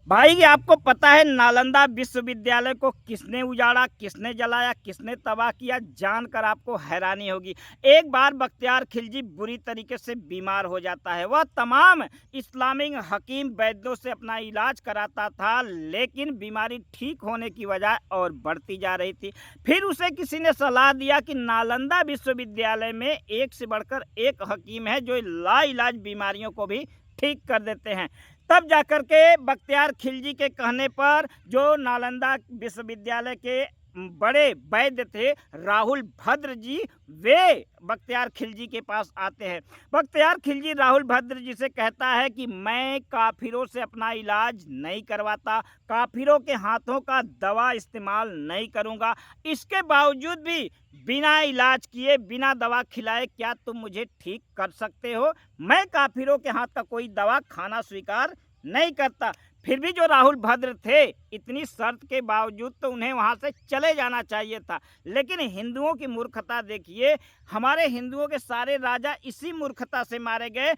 भाई आपको पता है नालंदा विश्वविद्यालय को किसने उजाड़ा, किसने जलाया, किसने तबाह किया? जानकर आपको हैरानी होगी। एक बार बख्तियार खिलजी बुरी तरीके से बीमार हो जाता है। वह तमाम इस्लामिक हकीम वैद्यों से अपना इलाज कराता था, लेकिन बीमारी ठीक होने की बजाय और बढ़ती जा रही थी। फिर उसे किसी ने सलाह दिया कि नालंदा विश्वविद्यालय में एक से बढ़कर एक हकीम है जो लाइलाज बीमारियों को भी ठीक कर देते हैं। तब जाकर के बख्तियार खिलजी के कहने पर जो नालंदा विश्वविद्यालय के बड़े वैद्य थे राहुल भद्र जी, वे बख्तियार खिलजी के पास आते हैं। बख्तियार खिलजी राहुल भद्र जी से कहता है कि मैं काफिरों से अपना इलाज नहीं करवाता, काफिरों के हाथों का दवा इस्तेमाल नहीं करूंगा। इसके बावजूद भी बिना इलाज किए, बिना दवा खिलाए क्या तुम मुझे ठीक कर सकते हो? मैं काफिरों के हाथ का कोई दवा खाना स्वीकार नहीं करता। फिर भी जो राहुल भद्र थे, इतनी शर्त के बावजूद तो उन्हें वहां से चले जाना चाहिए था। लेकिन हिंदुओं की मूर्खता देखिए, हमारे हिंदुओं के सारे राजा इसी मूर्खता से मारे गए।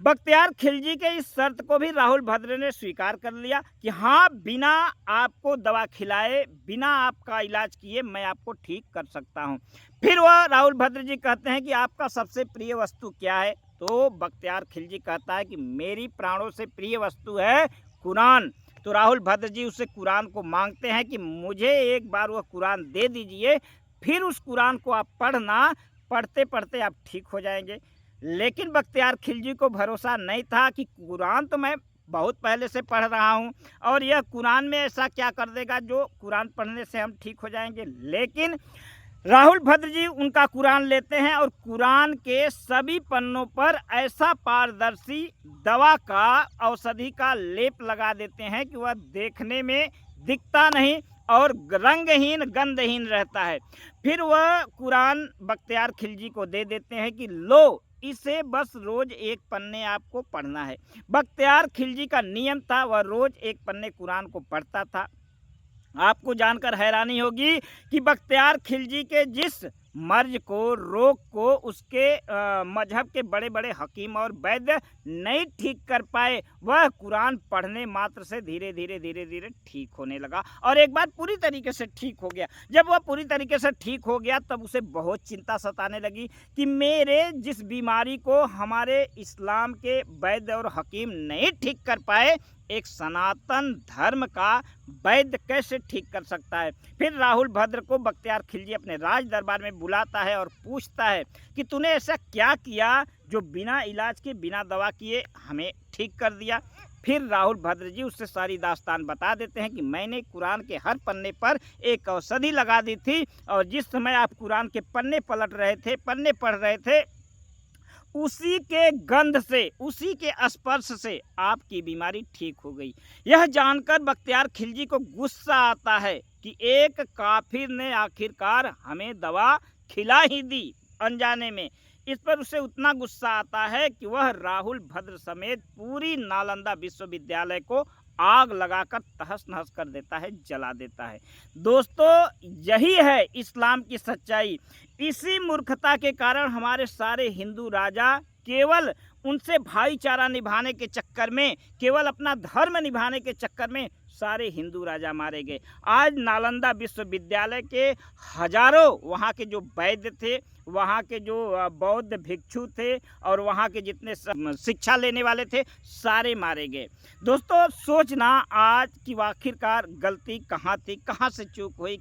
बख्तियार खिलजी के इस शर्त को भी राहुल भद्र ने स्वीकार कर लिया कि हाँ, बिना आपको दवा खिलाए, बिना आपका इलाज किए मैं आपको ठीक कर सकता हूँ। फिर वह राहुल भद्र जी कहते हैं कि आपका सबसे प्रिय वस्तु क्या है? तो बख्तियार खिलजी कहता है कि मेरी प्राणों से प्रिय वस्तु है कुरान। तो राहुल भद्र जी उससे कुरान को मांगते हैं कि मुझे एक बार वह कुरान दे दीजिए, फिर उस कुरान को आप पढ़ना, पढ़ते पढ़ते आप ठीक हो जाएंगे। लेकिन बख्तियार खिलजी को भरोसा नहीं था कि कुरान तो मैं बहुत पहले से पढ़ रहा हूँ और यह कुरान में ऐसा क्या कर देगा जो कुरान पढ़ने से हम ठीक हो जाएंगे। लेकिन राहुल भद्र जी उनका कुरान लेते हैं और कुरान के सभी पन्नों पर ऐसा पारदर्शी दवा का, औषधि का लेप लगा देते हैं कि वह देखने में दिखता नहीं और रंगहीन, गंधहीन रहता है। फिर वह कुरान बख्तियार खिलजी को दे देते हैं कि लो, इसे बस रोज एक पन्ने आपको पढ़ना है। बख्तियार खिलजी का नियम था, वह रोज एक पन्ने कुरान को पढ़ता था। आपको जानकर हैरानी होगी कि बख्तियार खिलजी के जिस मर्ज को, रोग को उसके मजहब के बड़े बड़े हकीम और वैद्य नहीं ठीक कर पाए, वह कुरान पढ़ने मात्र से धीरे धीरे धीरे धीरे ठीक होने लगा और एक बार पूरी तरीके से ठीक हो गया। जब वह पूरी तरीके से ठीक हो गया तब उसे बहुत चिंता सताने लगी कि मेरे जिस बीमारी को हमारे इस्लाम के वैद्य और हकीम नहीं ठीक कर पाए, एक सनातन धर्म का वैद्य कैसे ठीक कर सकता है। फिर राहुल भद्र को बख्तियार खिलजी अपने राज दरबार में बुलाता है और पूछता है कि तूने ऐसा क्या किया जो बिना इलाज के, बिना दवा किए हमें ठीक कर दिया। फिर राहुल भद्र जी उससे सारी दास्तान बता देते हैं कि मैंने कुरान के हर पन्ने पर एक औषधि लगा दी थी और जिस समय आप कुरान के पन्ने पलट रहे थे, पन्ने पढ़ रहे थे, उसी के गंध से, उसी के स्पर्श से आपकी बीमारी ठीक हो गई। यह जानकर बख्तियार खिलजी को गुस्सा आता है कि एक काफिर ने आखिरकार हमें दवा खिला ही दी अनजाने में। इस पर उसे उतना गुस्सा आता है कि वह राहुल भद्र समेत पूरी नालंदा विश्वविद्यालय को आग लगाकर तहस नहस कर देता है, जला देता है। दोस्तों, यही है इस्लाम की सच्चाई। इसी मूर्खता के कारण हमारे सारे हिंदू राजा केवल उनसे भाईचारा निभाने के चक्कर में, केवल अपना धर्म निभाने के चक्कर में सारे हिंदू राजा मारे गए। आज नालंदा विश्वविद्यालय के हजारों वहाँ के जो वैद्य थे, वहाँ के जो बौद्ध भिक्षु थे और वहाँ के जितने शिक्षा लेने वाले थे, सारे मारे गए। दोस्तों, सोचना आज कि आखिरकार गलती कहाँ थी, कहाँ से चूक हुई।